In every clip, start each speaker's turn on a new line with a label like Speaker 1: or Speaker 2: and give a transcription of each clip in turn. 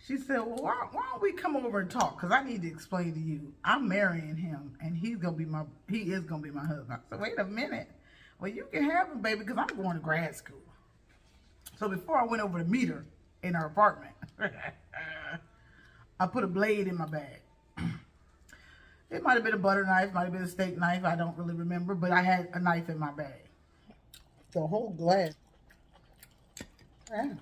Speaker 1: She said, well, why don't we come over and talk? Because I need to explain to you, I'm marrying him, and he is going to be my husband. I said, wait a minute. Well, you can have him, baby, because I'm going to grad school. So before I went over to meet her in her apartment, I put a blade in my bag. It might have been a butter knife, might have been a steak knife. I don't really remember, but I had a knife in my bag. The whole glass. Yeah.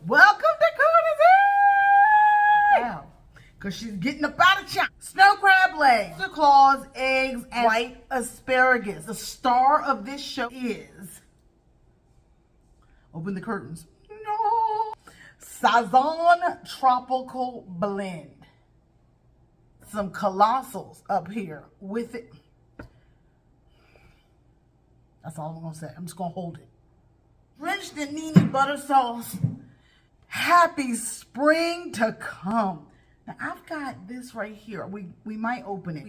Speaker 1: Welcome to CartersEat! Wow. Because she's getting up out of chop. Snow crab legs, claws, eggs, and white asparagus. The star of this show is... Open the curtains. No! Sazon Tropical Blend. Some Colassals up here with it. That's all I'm going to say. I'm just going to hold it. Drenched in NeNe butter sauce. Happy spring to come. Now I've got this right here. We might open it.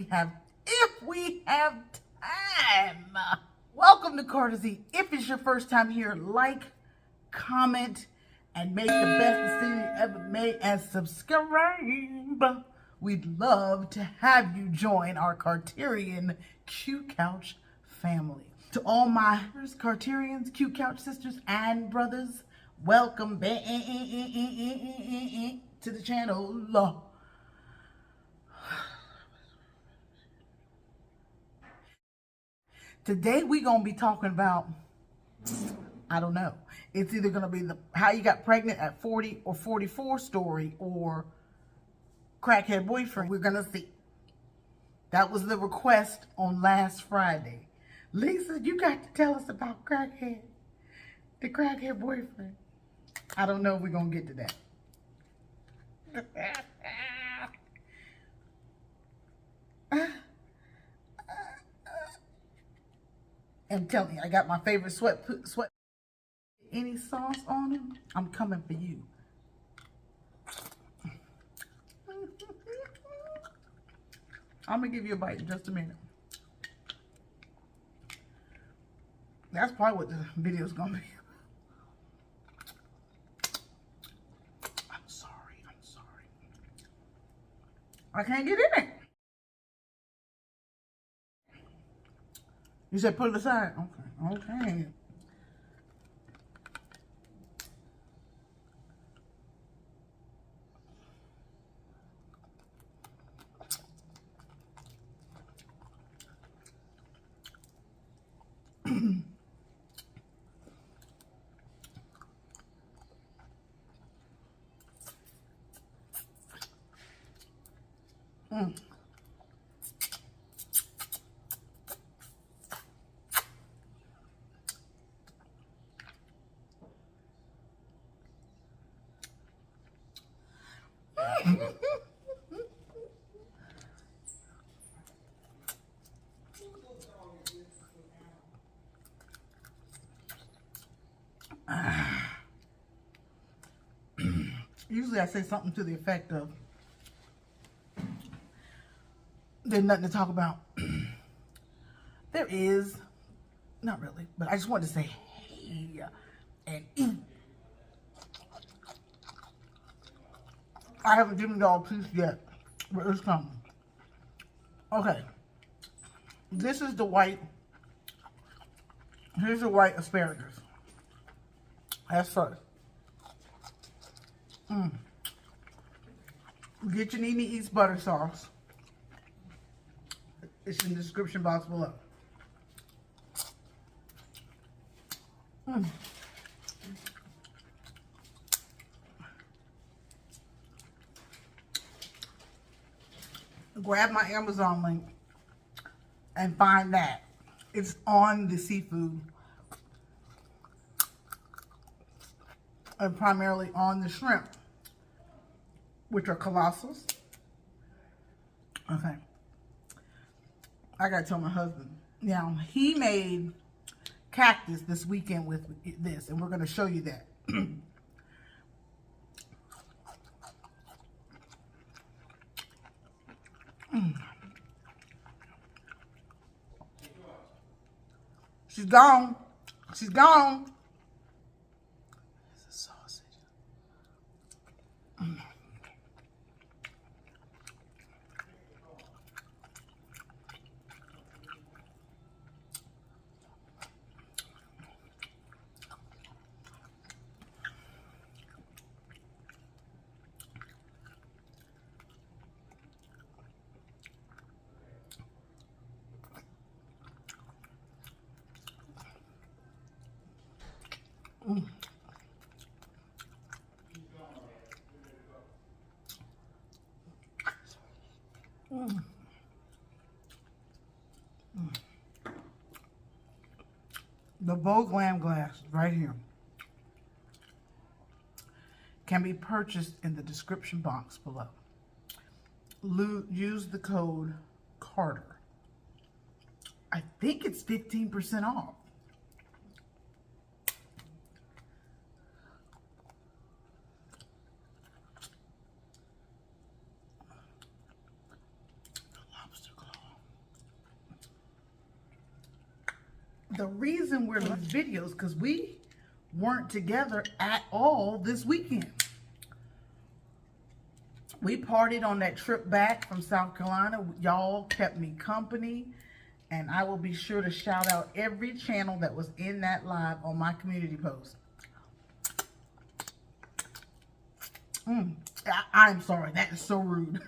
Speaker 1: If we have time. Welcome to CartersEat. If it's your first time here, like, comment, and make the best decision you ever made, and subscribe. We'd love to have you join our Carterian Q Couch family. To all my Carterians, Q Couch sisters and brothers, welcome back to the channel. Today we're going to be talking about, I don't know. It's either going to be the how you got pregnant at 40 or 44 story, or crackhead boyfriend. We're going to see. That was the request on last Friday. Lisa, you got to tell us about the crackhead boyfriend. I don't know if we're going to get to that. I'm telling you, I got my favorite sweat. Any sauce on them, I'm coming for you. I'm going to give you a bite in just a minute. That's probably what the video is going to be. I'm sorry. I can't get in it. You said put it aside? Okay. Usually I say something to the effect of, there's nothing to talk about. There is, not really, but I just wanted to say hey and eat. I haven't given y'all a piece yet, but it's coming. Okay, this is the white, here's the white asparagus. That's first. Get your NeNe Eats butter sauce. It's in the description box below. Grab my Amazon link and find that. It's on the seafood. And primarily on the shrimp, which are Colassals. Okay. I gotta tell my husband. Now, he made cactus this weekend with this, and we're going to show you that. She's gone. She's gone. There's a sausage. The Vogue Lamb glass right here can be purchased in the description box below. Use the code Carter. I think it's 15% off. The reason we're doing videos because we weren't together at all this weekend. We partied on that trip back from South Carolina. Y'all kept me company, and I will be sure to shout out every channel that was in that live on my community post. I'm sorry, that is so rude.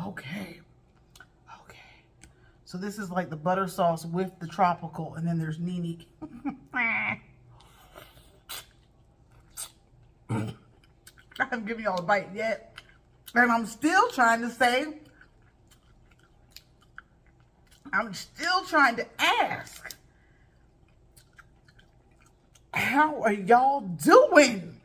Speaker 1: Okay. So this is like the butter sauce with the tropical, and then there's NeNe. I haven't given y'all a bite yet. And I'm still trying to ask, how are y'all doing?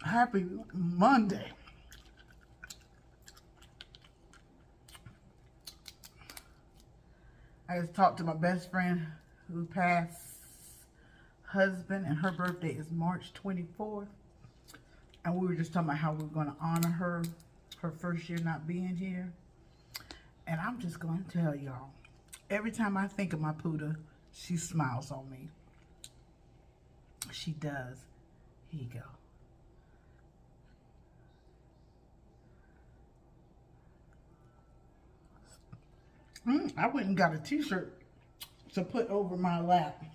Speaker 1: Happy Monday. I just talked to my best friend who passed husband, and her birthday is March 24th. And we were just talking about how we're going to honor her first year not being here. And I'm just going to tell y'all, every time I think of my Puda, she smiles on me. She does. Here you go. I went and got a t-shirt to put over my lap.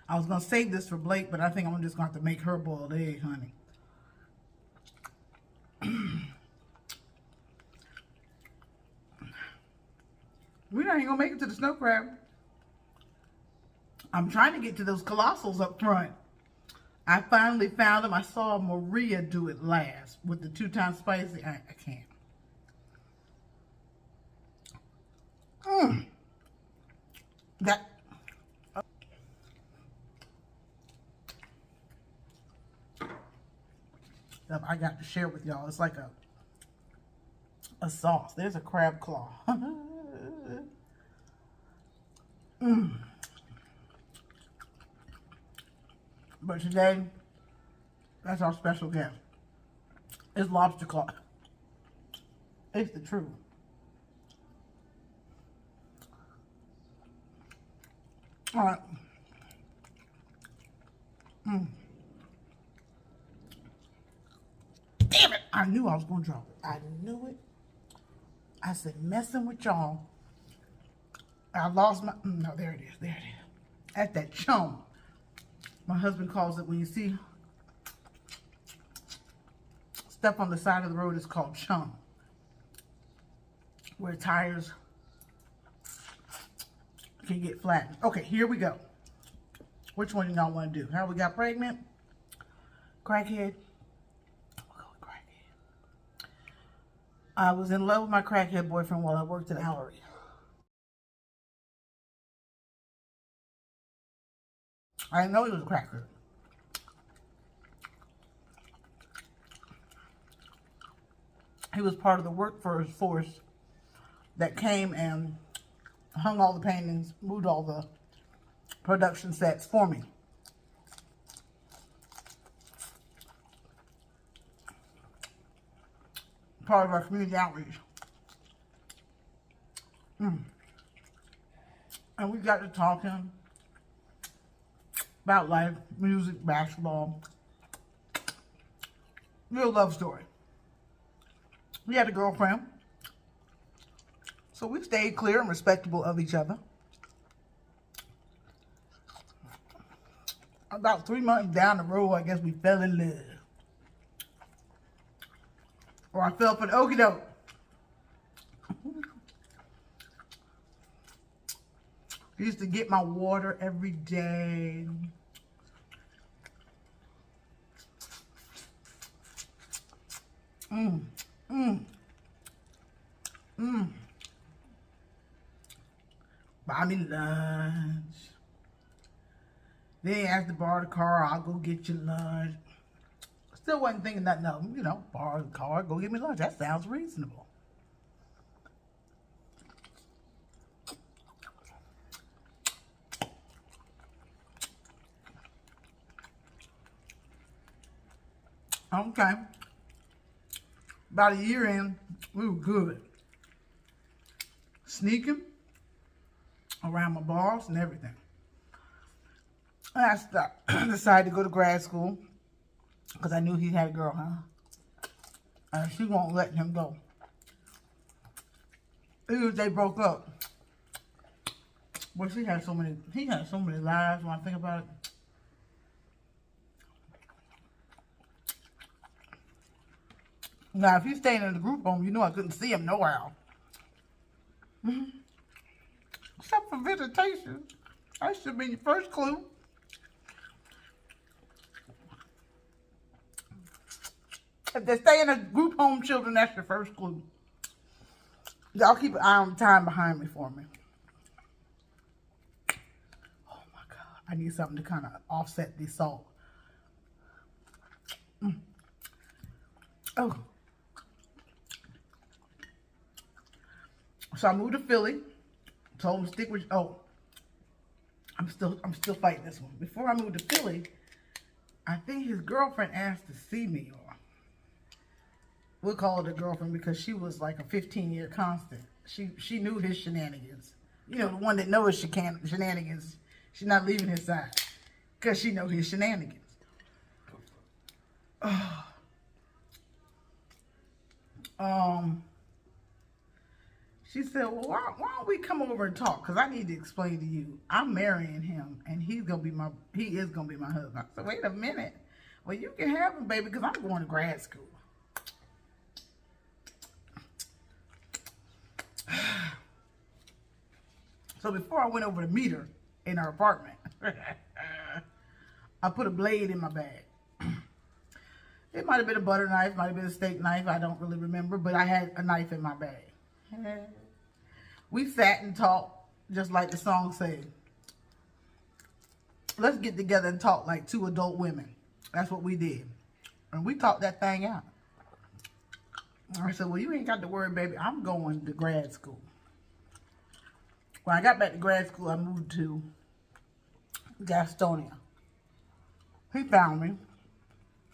Speaker 1: I was going to save this for Blake, but I think I'm just going to have to make her boiled egg, honey. We're not even going to make it to the snow crab. I'm trying to get to those Colassals up front. I finally found them. I saw Maria do it last with the 2 times spicy. I can't. That. Stuff I got to share with y'all. It's like a sauce. There's a crab claw. But today, that's our special guest. It's lobster claw. It's the truth. All right. Damn it! I knew I was going to drop it. I knew it. I said, messing with y'all. I lost my... No, there it is. There it is. That's that chum. My husband calls it, when you see stuff on the side of the road, it's called chum. Where tires can get flattened. Okay, here we go. Which one do y'all want to do? How we got pregnant? Crackhead? We'll go with crackhead. I was in love with my crackhead boyfriend while I worked at Allery. I didn't know he was a cracker. He was part of the workforce that came and hung all the paintings, moved all the production sets for me. Part of our community outreach. And we got to talking about life, music, basketball. Real love story. We had a girlfriend. So we stayed clear and respectable of each other. About 3 months down the road, I guess we fell in love. Or I fell for the okie doke. I used to get my water every day. Buy me lunch. Then ask to borrow the car, I'll go get you lunch. Still wasn't thinking nothing of them, you know, borrow the car, go get me lunch. That sounds reasonable. Okay. About a year in, we were good. Sneaking around my boss and everything. And I decided to go to grad school because I knew he had a girl, and she won't let him go. Even if they broke up. Well, he had so many lives when I think about it. Now, if he's staying in the group home, you know I couldn't see him nowhere. Except for visitation. That should be your first clue. If they stay in a group home, children, that's your first clue. Y'all keep an eye on the time behind me for me. Oh my God. I need something to kind of offset the salt. Oh. So I moved to Philly. Told him to stick with. Oh, I'm still fighting this one. Before I moved to Philly, I think his girlfriend asked to see me, or we'll call it a girlfriend because she was like a 15-year constant. She knew his shenanigans. You know, the one that knows shenanigans. She's not leaving his side because she knows his shenanigans. She said, well, why don't we come over and talk? Because I need to explain to you, I'm marrying him, and he is going to be my husband. I said, wait a minute. Well, you can have him, baby, because I'm going to grad school. So before I went over to meet her in her apartment, I put a blade in my bag. It might have been a butter knife, might have been a steak knife. I don't really remember, but I had a knife in my bag. We sat and talked, just like the song said. Let's get together and talk like two adult women. That's what we did. And we talked that thing out. I said, well, you ain't got to worry, baby. I'm going to grad school. When I got back to grad school, I moved to Gastonia. He found me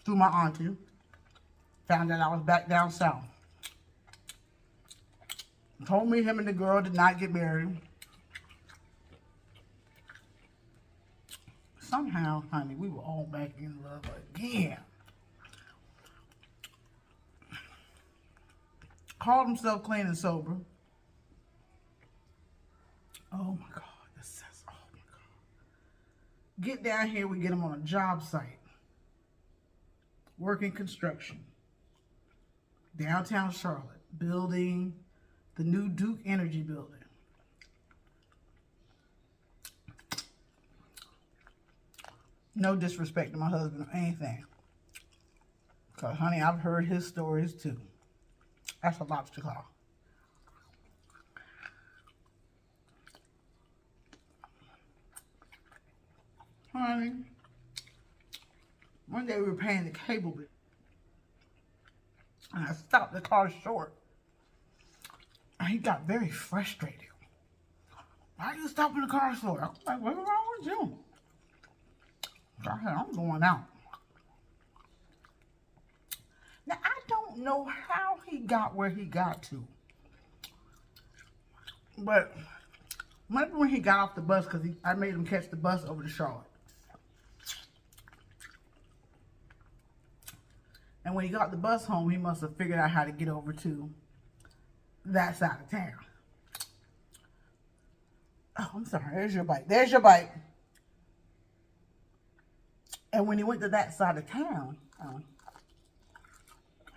Speaker 1: through my auntie. Found out I was back down south. Told me him and the girl did not get married. Somehow, honey, we were all back in love again. Called himself clean and sober. Oh my God, oh my God. Get down here, we get him on a job site. Working construction. Downtown Charlotte. Building the new Duke Energy building. No disrespect to my husband or anything. Because, honey, I've heard his stories too. That's a lobster claw. Honey, one day we were paying the cable bill. And I stopped the car short. And he got very frustrated. Why are you stopping the car short? I was like, what's wrong with you? So I said, I'm going out. Now, I don't know how he got where he got to. But maybe when he got off the bus, because I made him catch the bus over to Charlotte. And when he got the bus home, he must have figured out how to get over to that side of town. Oh, I'm sorry. There's your bike. There's your bike. And when he went to that side of town,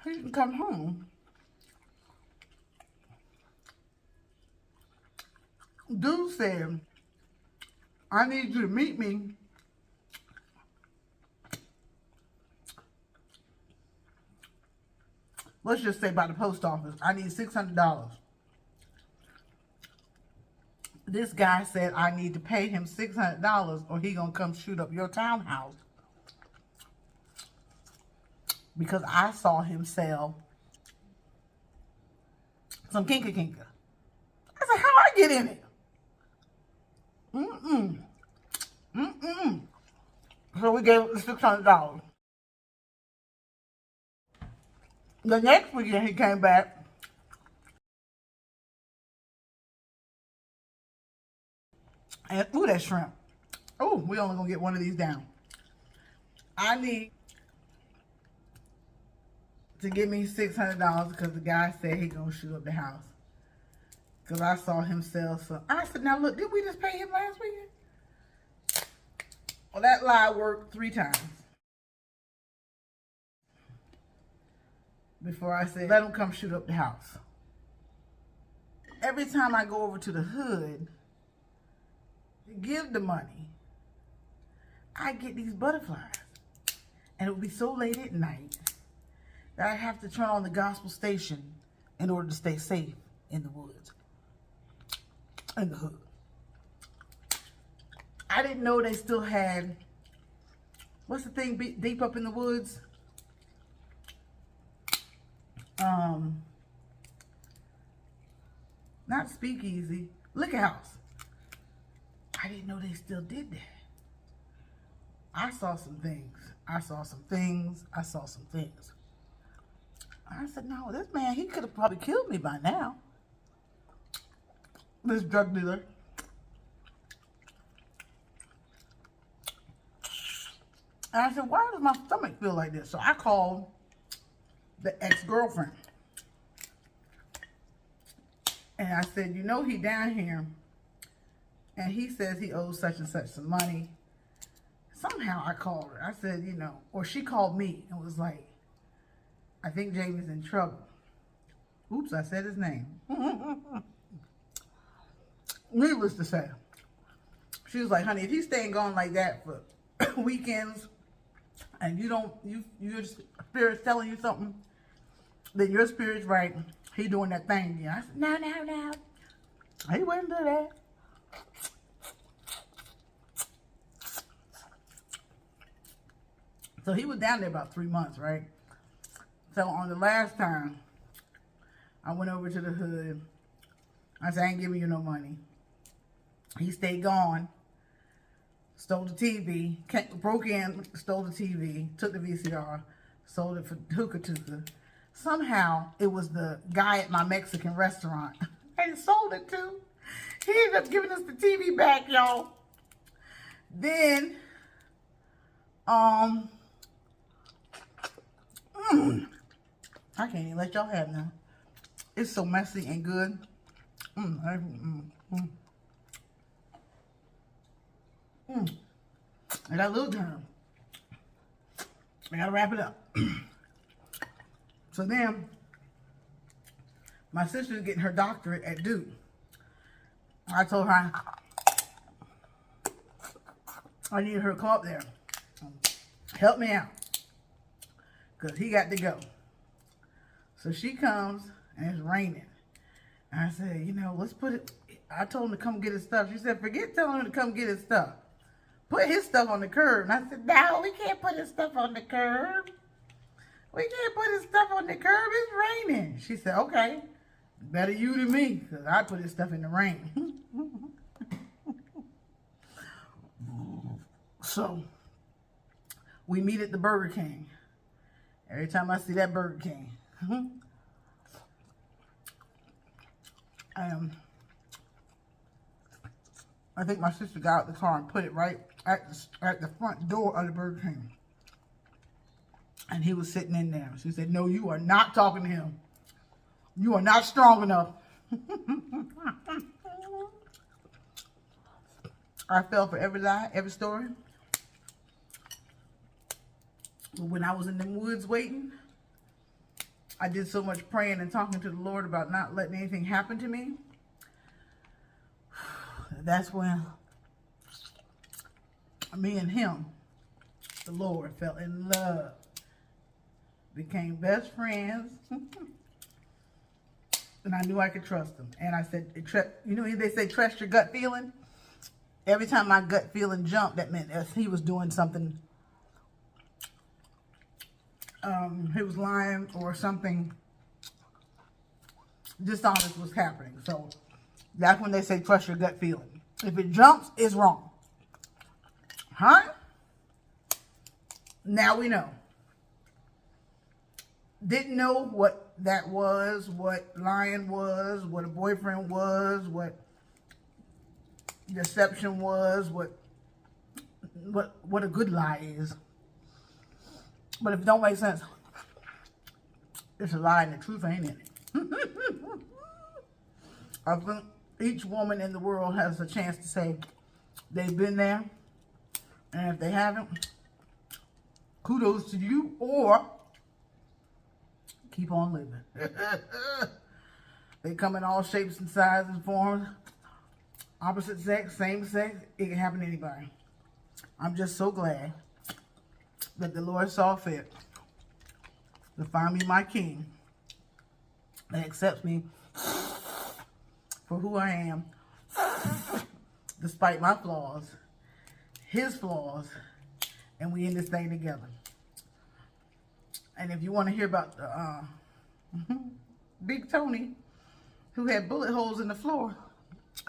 Speaker 1: he didn't come home. Dude said, I need you to meet me let's just say by the post office. I need $600. This guy said I need to pay him $600 or he gonna come shoot up your townhouse. Because I saw him sell some kinka. I said, how I get in it? So we gave him $600. The next weekend he came back. And, ooh, that shrimp. Oh, we only gonna get one of these down. I need to give me $600 because the guy said he gonna shoot up the house. Because I saw him sell some. I said, now look, did we just pay him last weekend? Well, that lie worked 3 times. Before I said, let him come shoot up the house. Every time I go over to the hood, give the money, I get these butterflies. And it would be so late at night that I have to turn on the gospel station in order to stay safe in the woods, in the hood. I didn't know they still had, what's the thing deep up in the woods? Not speakeasy, liquor house. I didn't know they still did that. I saw some things. I saw some things. I said, no, this man, he could have probably killed me by now. This drug dealer. And I said, why does my stomach feel like this? So I called the ex-girlfriend. And I said, you know, he down here. And he says he owes such and such some money. Somehow I called her. I said, you know, or she called me and was like, I think Jamie's in trouble. Oops, I said his name. Needless to say. She was like, honey, if he's staying gone like that for weekends and your spirit's telling you something, then your spirit's right. He doing that thing again. I said, no. He wouldn't do that. So he was down there about 3 months, right? So on the last time, I went over to the hood. I said, I ain't giving you no money. He stayed gone. Stole the TV. Broke in, stole the TV. Took the VCR. Sold it for hookah. Somehow, it was the guy at my Mexican restaurant. And sold it to. He ended up giving us the TV back, y'all. Then, I can't even let y'all have now. It's so messy and good. I got a little time. I gotta wrap it up. So then, my sister's getting her doctorate at Duke. I told her I needed her to come up there. Help me out. Because he got to go. So she comes and it's raining. And I said, you know, let's put it. I told him to come get his stuff. She said, forget telling him to come get his stuff. put his stuff on the curb. And I said, no, we can't put his stuff on the curb. We can't put his stuff on the curb. It's raining. She said, okay, better you than me, because I put his stuff in the rain. So, we meet at the Burger King. Every time I see that Burger King. I think my sister got out the car and put it right at the front door of the Burger King. And he was sitting in there. She said, no, you are not talking to him. You are not strong enough. I fell for every lie, every story. But when I was in the woods waiting, I did so much praying and talking to the Lord about not letting anything happen to me. That's when me and him, the Lord, fell in love. Became best friends. And I knew I could trust him. And I said, you know, they say trust your gut feeling. Every time my gut feeling jumped, that meant he was doing something. He was lying or something dishonest was happening. So that's when they say trust your gut feeling. If it jumps, it's wrong. Huh? Now we know. Didn't know what that was, what lying was, what a boyfriend was, what deception was, what a good lie is. But if it don't make sense, it's a lie and the truth ain't in it. I think each woman in the world has a chance to say they've been there. And if they haven't, kudos to you, or keep on living. They come in all shapes and sizes and forms. Opposite sex, same sex, it can happen to anybody. I'm just so glad that the Lord saw fit to find me my king that accepts me for who I am, despite my flaws, his flaws, and we in this thing together. And if you want to hear about the Big Tony, who had bullet holes in the floor,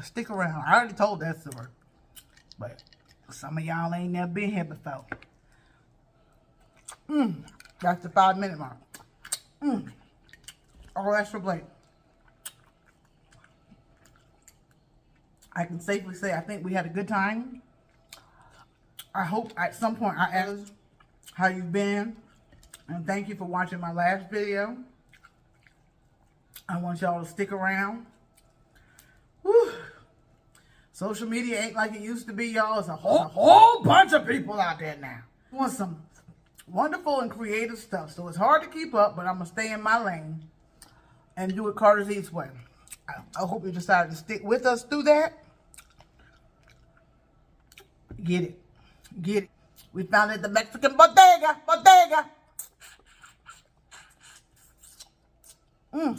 Speaker 1: stick around. I already told that story, but some of y'all ain't never been here before. That's the 5-minute mark. All extra Blake. I can safely say I think we had a good time. I hope at some point I asked how you've been. And thank you for watching my last video. I want y'all to stick around. Whew. Social media ain't like it used to be, y'all. It's a whole bunch of people out there now. I want some wonderful and creative stuff. So it's hard to keep up, but I'm going to stay in my lane and do it CartersEat's way. I hope you decided to stick with us through that. Get it. Get it. We found it at the Mexican bodega. Bodega. I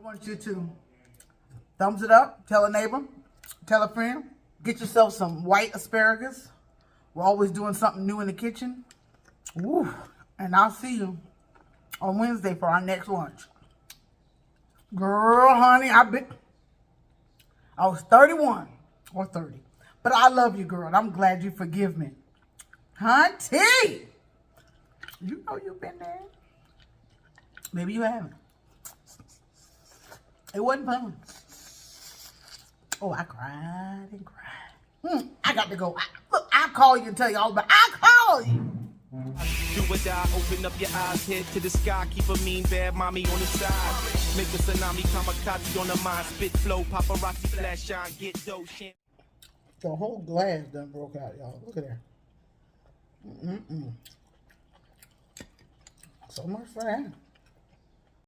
Speaker 1: want you to thumbs it up, tell a neighbor, tell a friend, get yourself some white asparagus. We're always doing something new in the kitchen. Woo. And I'll see you on Wednesday for our next lunch. Girl, honey, I was 31 or 30. But I love you, girl. I'm glad you forgive me. Hunty! You know you've been there. Maybe you haven't. It wasn't fun. Oh, I cried and cried. I got to go. Look, I'll call you and tell you all about it. I'll call you.
Speaker 2: Do or die, open up your eyes, head to the sky, keep a mean bad mommy on the side. Make a tsunami, kamikaze on the mind, spit flow, paparazzi, flash shine, get dough, shit.
Speaker 1: The whole glass done broke out, y'all. Look at that. So much for that.